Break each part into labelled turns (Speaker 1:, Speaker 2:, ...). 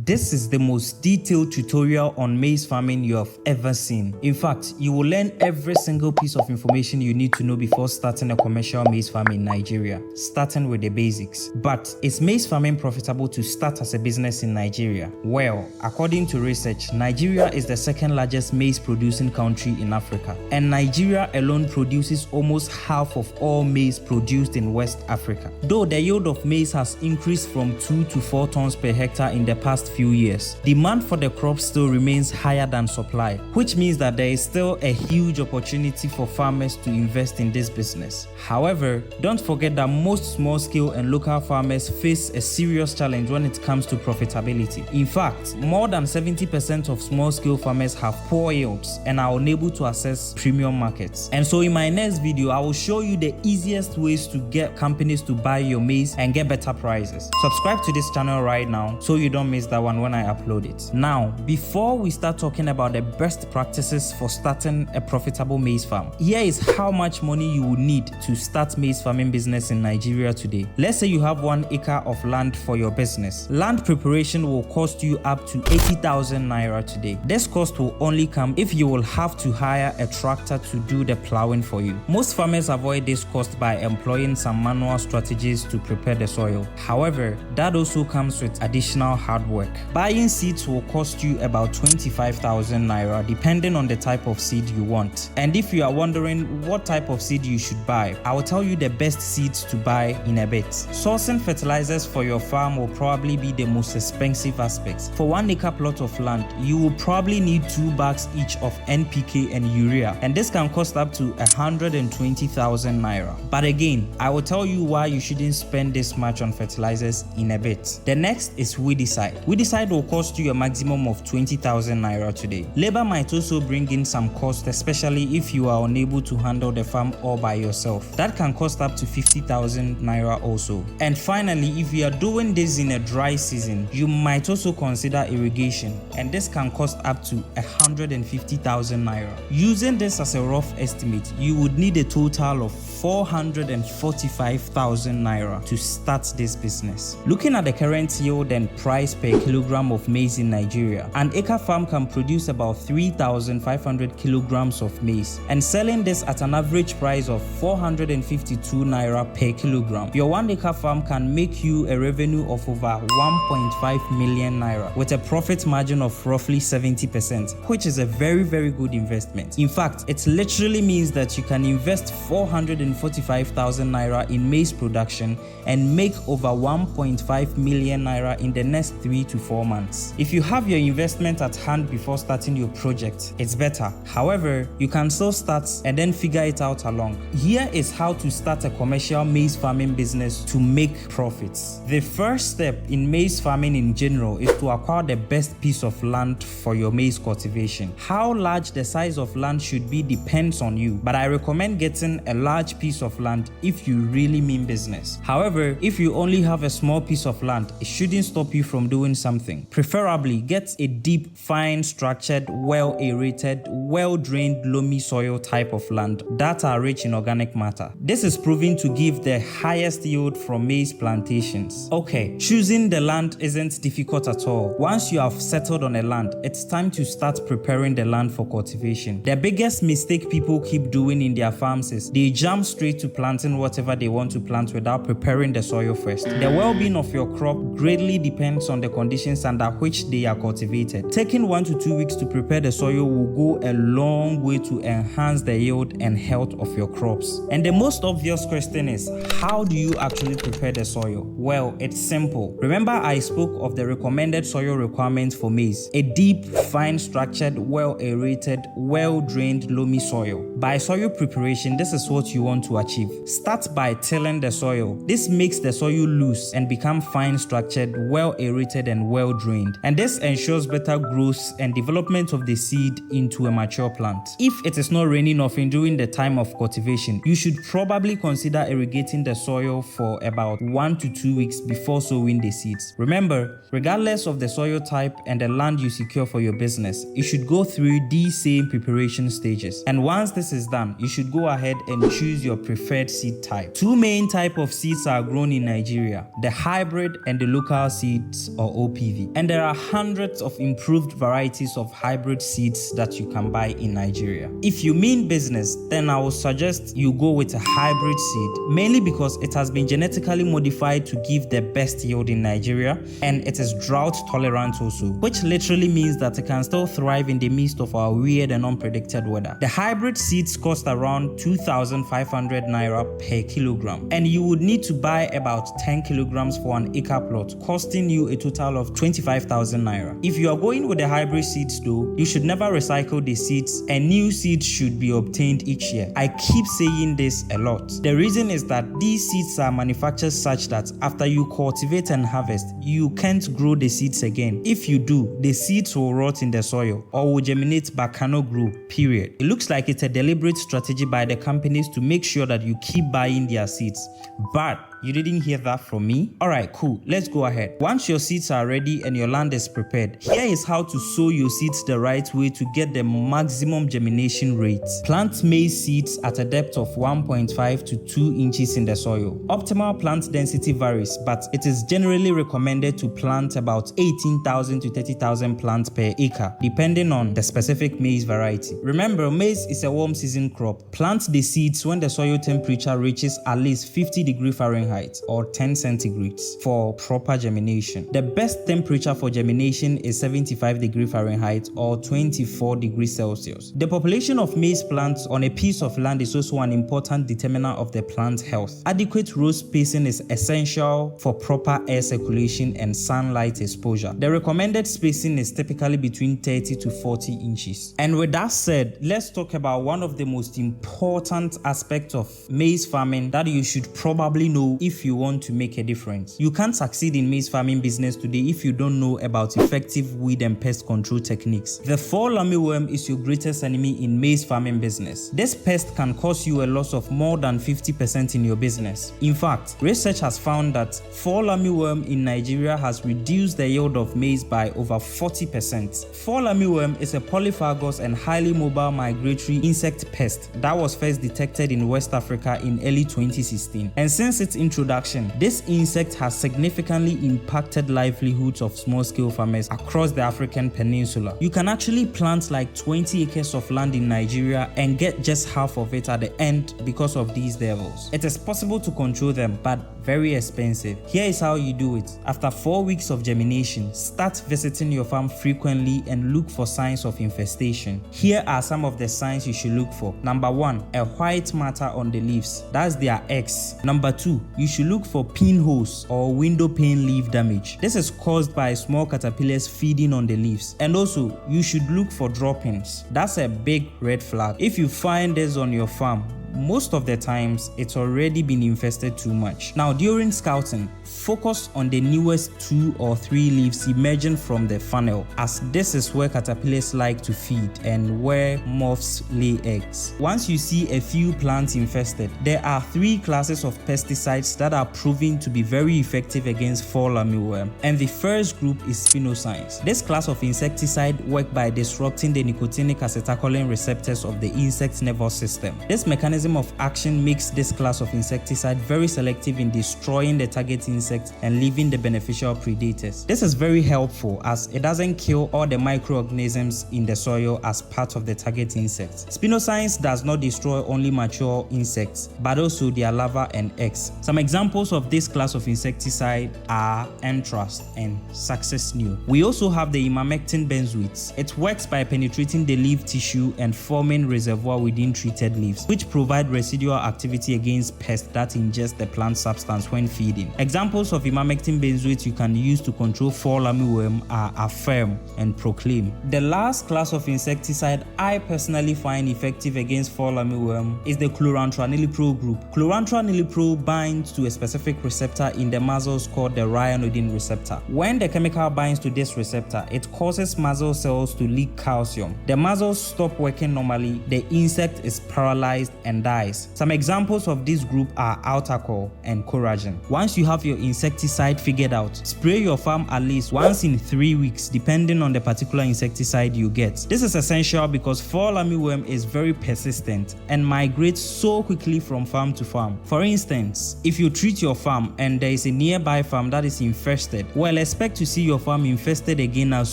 Speaker 1: This is the most detailed tutorial on maize farming you have ever seen. In fact, you will learn every single piece of information you need to know before starting a commercial maize farm in Nigeria, starting with the basics. But is maize farming profitable to start as a business in Nigeria? Well, according to research, Nigeria is the second largest maize producing country in Africa, and Nigeria alone produces almost half of all maize produced in West Africa. Though the yield of maize has increased from 2 to 4 tons per hectare in the past few years, demand for the crop still remains higher than supply, which means that there is still a huge opportunity for farmers to invest in this business. However, don't forget that most small-scale and local farmers face a serious challenge when it comes to profitability. In fact, more than 70% of small-scale farmers have poor yields and are unable to access premium markets. And so in my next video, I will show you the easiest ways to get companies to buy your maize and get better prices. Subscribe to this channel right now so you don't miss that one when I upload it. Now, before we start talking about the best practices for starting a profitable maize farm, here is how much money you will need to start maize farming business in Nigeria today. Let's say you have 1 acre of land for your business. Land preparation will cost you up to 80,000 naira today. This cost will only come if you will have to hire a tractor to do the plowing for you. Most farmers avoid this cost by employing some manual strategies to prepare the soil. However, that also comes with additional hard work. Buying seeds will cost you about 25,000 naira depending on the type of seed you want. And if you are wondering what type of seed you should buy, I will tell you the best seeds to buy in a bit. Sourcing fertilizers for your farm will probably be the most expensive aspect. For 1 acre plot of land, you will probably need 2 bags each of NPK and urea, and this can cost up to 120,000 naira. But again, I will tell you why you shouldn't spend this much on fertilizers in a bit. The next is weedicide. Weedicide will cost you a maximum of 20,000 naira today. Labor might also bring in some cost, especially if you are unable to handle the farm all by yourself. That can cost up to 50,000 naira also. And finally, if you are doing this in a dry season, you might also consider irrigation, and this can cost up to 150,000 naira. Using this as a rough estimate, you would need a total of 445,000 naira to start this business. Looking at the current yield and price per kilogram of maize in Nigeria, an acre farm can produce about 3,500 kilograms of maize, and selling this at an average price of 452 naira per kilogram, your 1 acre farm can make you a revenue of over 1.5 million naira with a profit margin of roughly 70%, which is a very good investment. In fact, it literally means that you can invest 445,000 naira in maize production and make over 1.5 million naira in the next 3 to 4 months. If you have your investment at hand before starting your project, it's better. However, you can still start and then figure it out along. Here is how to start a commercial maize farming business to make profits. The first step in maize farming in general is to acquire the best piece of land for your maize cultivation. How large the size of land should be depends on you, but I recommend getting a large piece of land if you really mean business. However, if you only have a small piece of land, it shouldn't stop you from doing something. Preferably, get a deep, fine structured, well aerated, well drained loamy soil type of land that are rich in organic matter. This is proven to give the highest yield from maize plantations. Okay, choosing the land isn't difficult at all. Once you have settled on a land, it's time to start preparing the land for cultivation. The biggest mistake people keep doing in their farms is they jump straight to planting whatever they want to plant without preparing the soil first. The well-being of your crop greatly depends on the conditions under which they are cultivated. Taking 1 to 2 weeks to prepare the soil will go a long way to enhance the yield and health of your crops. And the most obvious question is, how do you actually prepare the soil? Well, it's simple. Remember I spoke of the recommended soil requirements for maize: a deep, fine structured, well aerated, well drained loamy soil. By soil preparation, this is what you want to achieve. Start by tilling the soil. This makes the soil loose and become fine structured, well aerated and well drained, and this ensures better growth and development of the seed into a mature plant. If it is not raining often during the time of cultivation, you should probably consider irrigating the soil for about 1 to 2 weeks before sowing the seeds. Remember, regardless of the soil type and the land you secure for your business, you should go through these same preparation stages. And once this is done, you should go ahead and choose your preferred seed type. Two main types of seeds are grown in Nigeria: the hybrid and the local seeds, or OPV. And there are hundreds of improved varieties of hybrid seeds that you can buy in Nigeria. If you mean business, then I would suggest you go with a hybrid seed, mainly because it has been genetically modified to give the best yield in Nigeria, and it is drought tolerant also, which literally means that it can still thrive in the midst of our weird and unpredicted weather. The hybrid seeds cost around 2,500 naira per kilogram, and you would need to buy about 10 kilograms for an acre plot, costing you a total of 25,000 naira. If you are going with the hybrid seeds though, you should never recycle the seeds, and new seeds should be obtained each year. I keep saying this a lot. The reason is that these seeds are manufactured such that after you cultivate and harvest, you can't grow the seeds again. If you do, the seeds will rot in the soil or will germinate but cannot grow, period. It looks like it's a deliberate strategy by the companies to make sure that you keep buying their seeds. But you didn't hear that from me? Alright, cool. Let's go ahead. Once your seeds are ready and your land is prepared, here is how to sow your seeds the right way to get the maximum germination rate. Plant maize seeds at a depth of 1.5 to 2 inches in the soil. Optimal plant density varies, but it is generally recommended to plant about 18,000 to 30,000 plants per acre, depending on the specific maize variety. Remember, maize is a warm season crop. Plant the seeds when the soil temperature reaches at least 50 degrees Fahrenheit or 10 centigrades for proper germination. The best temperature for germination is 75 degrees Fahrenheit or 24 degrees Celsius. The population of maize plants on a piece of land is also an important determiner of the plant health. Adequate row spacing is essential for proper air circulation and sunlight exposure. The recommended spacing is typically between 30 to 40 inches. And with that said, let's talk about one of the most important aspects of maize farming that you should probably know if you want to make a difference. You can't succeed in maize farming business today if you don't know about effective weed and pest control techniques. The fall armyworm is your greatest enemy in maize farming business. This pest can cause you a loss of more than 50% in your business. In fact, research has found that fall armyworm in Nigeria has reduced the yield of maize by over 40%. Fall armyworm is a polyphagous and highly mobile migratory insect pest that was first detected in West Africa in early 2016. And since its introduction, this insect has significantly impacted livelihoods of small-scale farmers across the African peninsula. You can actually plant like 20 acres of land in Nigeria and get just half of it at the end because of these devils. It is possible to control them, but very expensive. Here is how you do it. After 4 weeks of germination, start visiting your farm frequently and look for signs of infestation. Here are some of the signs you should look for. Number 1, a white matter on the leaves. That's their eggs. Number 2, you should look for pinholes or window pane leaf damage. This is caused by small caterpillars feeding on the leaves. And also, you should look for droppings. That's a big red flag. If you find this on your farm, most of the times it's already been infested too much. Now, during scouting, focus on the newest 2 or 3 leaves emerging from the funnel, as this is where caterpillars like to feed and where moths lay eggs. Once you see a few plants infested, there are 3 classes of pesticides that are proven to be very effective against fall armyworm, and the first group is spinosines. This class of insecticide work by disrupting the nicotinic acetylcholine receptors of the insect's nervous system. This mechanism of action makes this class of insecticide very selective in destroying the target insects and leaving the beneficial predators. This is very helpful as it doesn't kill all the microorganisms in the soil as part of the target insects. Spinosines does not destroy only mature insects, but also their larvae and eggs. Some examples of this class of insecticide are Entrust and Success New. We also have the imamectin benzoates. It works by penetrating the leaf tissue and forming reservoir within treated leaves, which provide residual activity against pests that ingest the plant substance when feeding. Examples of imamectin benzoate you can use to control fall armyworm are Affirm and Proclaim. The last class of insecticide I personally find effective against fall armyworm is the chlorantraniliprole group. Chlorantraniliprole binds to a specific receptor in the muscles called the ryanodine receptor. When the chemical binds to this receptor, it causes muscle cells to leak calcium. The muscles stop working normally, the insect is paralyzed and and dies. Some examples of this group are Altacol and Coragen. Once you have your insecticide figured out, spray your farm at least once in 3 weeks depending on the particular insecticide you get. This is essential because fall armyworm is very persistent and migrates so quickly from farm to farm. For instance, if you treat your farm and there is a nearby farm that is infested, well, expect to see your farm infested again as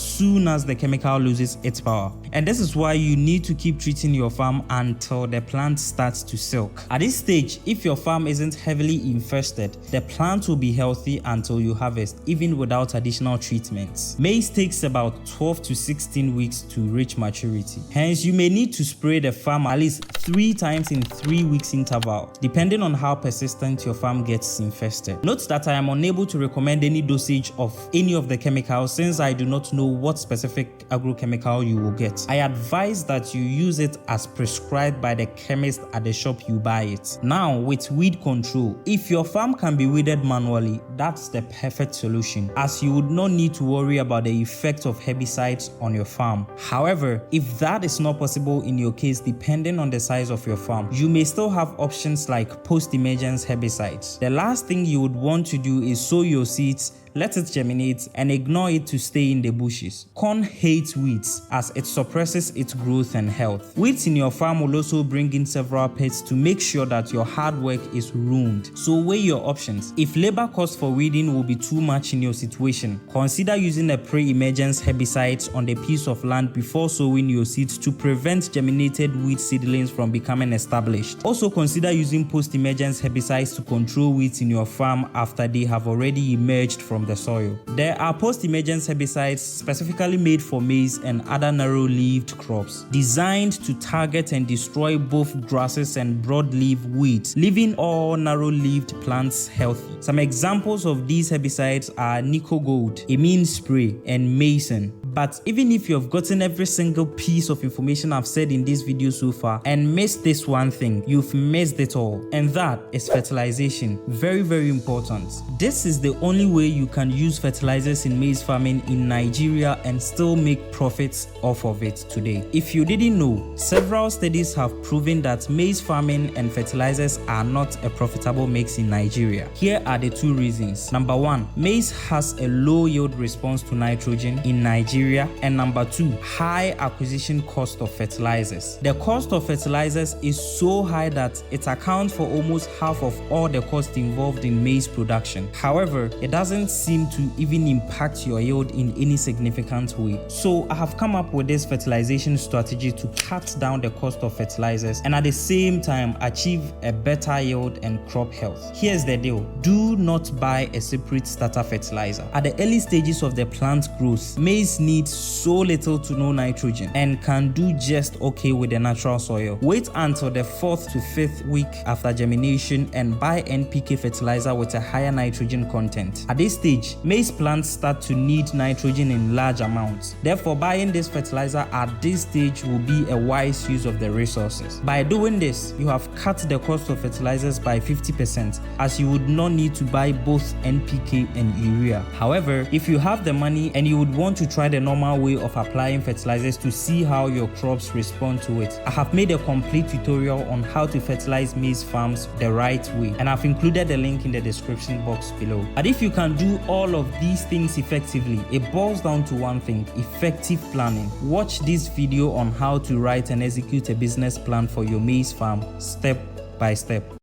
Speaker 1: soon as the chemical loses its power. And this is why you need to keep treating your farm until the plant starts to silk. At this stage, if your farm isn't heavily infested, the plant will be healthy until you harvest, even without additional treatments. Maize takes about 12 to 16 weeks to reach maturity. Hence, you may need to spray the farm at least 3 times in 3 weeks interval, depending on how persistent your farm gets infested. Note that I am unable to recommend any dosage of any of the chemicals since I do not know what specific agrochemical you will get. I advise that you use it as prescribed by the chemist at the shop you buy it. Now, with weed control, if your farm can be weeded manually, that's the perfect solution, as you would not need to worry about the effect of herbicides on your farm. However, if that is not possible in your case, depending on the size of your farm, you may still have options like post-emergence herbicides. The last thing you would want to do is sow your seeds, let it germinate, and ignore it to stay in the bushes. Corn hates weeds as it suppresses its growth and health. Weeds in your farm will also bring in several pests to make sure that your hard work is ruined. So weigh your options. If labor cost for weeding will be too much in your situation, consider using a pre-emergence herbicide on the piece of land before sowing your seeds to prevent germinated weed seedlings from becoming established. Also consider using post-emergence herbicides to control weeds in your farm after they have already emerged from the soil. There are post-emergence herbicides specifically made for maize and other narrow-leaved crops, designed to target and destroy both grasses and broadleaf weeds, leaving all narrow-leaved plants healthy. Some examples of these herbicides are Nico Gold, Amine Spray, and Mason. But even if you have gotten every single piece of information I've said in this video so far and missed this one thing, you've missed it all, and that is fertilization. Very, very important. This is the only way you can use fertilizers in maize farming in Nigeria and still make profits off of it today. If you didn't know, several studies have proven that maize farming and fertilizers are not a profitable mix in Nigeria. Here are the 2 reasons. Number 1, maize has a low yield response to nitrogen in Nigeria, and number 2, high acquisition cost of fertilizers. The cost of fertilizers is so high that it accounts for almost half of all the cost involved in maize production. However, it doesn't seem to even impact your yield in any significant way. So I have come up with this fertilization strategy to cut down the cost of fertilizers and at the same time achieve a better yield and crop health. Here's the deal: do not buy a separate starter fertilizer. At the early stages of the plant growth, maize needs so little to no nitrogen and can do just okay with the natural soil. Wait until the 4th to 5th week after germination and buy NPK fertilizer with a higher nitrogen content. At this stage, maize plants start to need nitrogen in large amounts. Therefore, buying this fertilizer at this stage will be a wise use of the resources. By doing this, you have cut the cost of fertilizers by 50%, as you would not need to buy both NPK and urea. However, if you have the money and you would want to try the normal way of applying fertilizers to see how your crops respond to it, I have made a complete tutorial on how to fertilize maize farms the right way, and I've included the link in the description box below. And if you can do all of these things effectively, it boils down to one thing: effective planning. Watch this video on how to write and execute a business plan for your maize farm step by step.